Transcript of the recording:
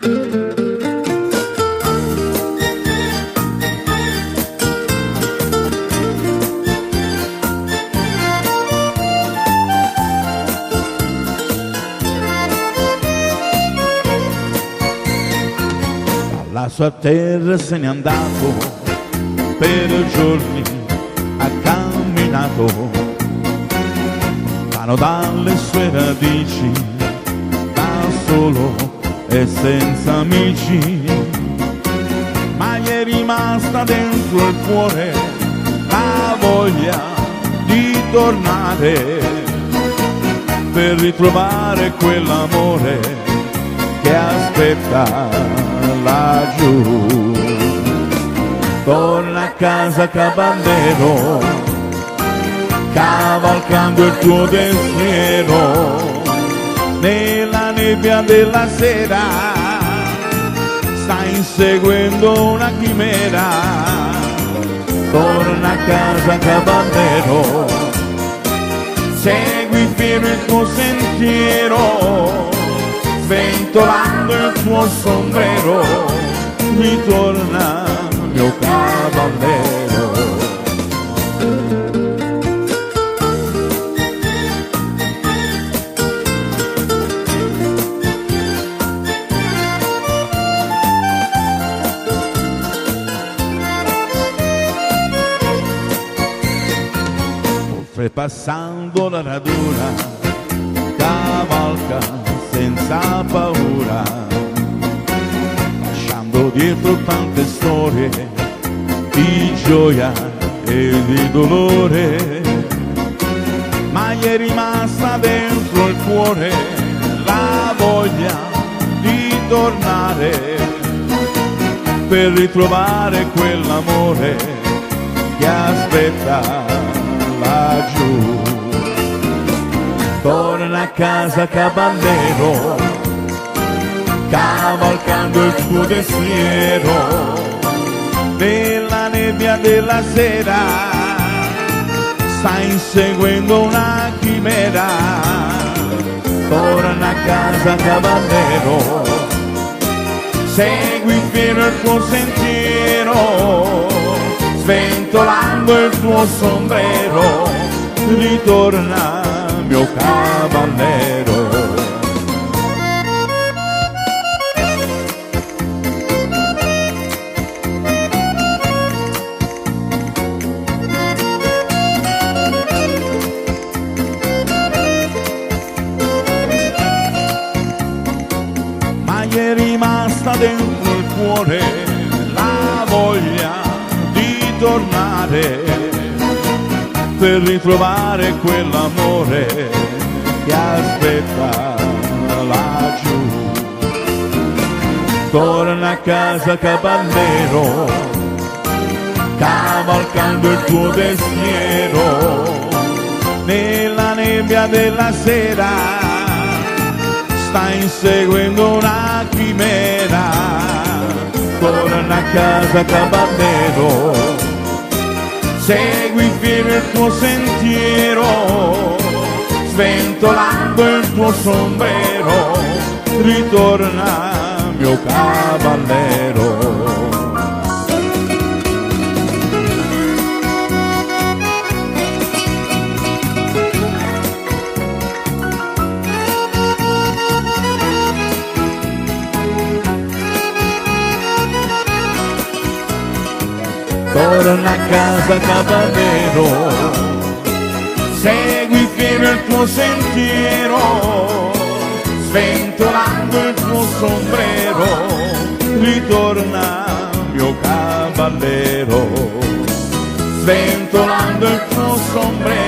La sua terra se n'è andato, per giorni ha camminato, lontano dalle sue radici, da solo e senza amici, ma gli è rimasta dentro il cuore la voglia di tornare, per ritrovare quell'amore che aspetta laggiù. Torna a casa caballero, cavalcando il tuo pensiero, nella nebbia della sera stai inseguendo una chimera. Torna a casa caballero, segui pieno il tuo sentiero, sventolando il tuo sombrero, ritorna mio cavallero. Oltrepassando la radura, cavalca senza paura, lasciando dietro tante storie di gioia e di dolore, ma gli è rimasta dentro il cuore la voglia di tornare, per ritrovare quell'amore che aspetta laggiù. Torna a casa caballero, cavalcando il tuo pensiero, nella nebbia della sera stai inseguendo una chimera. Torna a casa caballero, segui pieno il tuo sentiero, sventolando il tuo sombrero, ritorna mio cavallero. Ma gli è rimasta dentro il cuore la voglia di tornare, per ritrovare quell'amore che aspetta laggiù. Torna a casa caballero, cavalcando il tuo pensiero, nella nebbia della sera stai inseguendo una chimera. Torna a casa caballero, segui pieno il tuo sentiero, sventolando il tuo sombrero, ritorna mio cavallero. Torna a casa caballero, segui pieno il tuo sentiero, sventolando il tuo sombrero, ritorna mio cavallero, sventolando il tuo sombrero.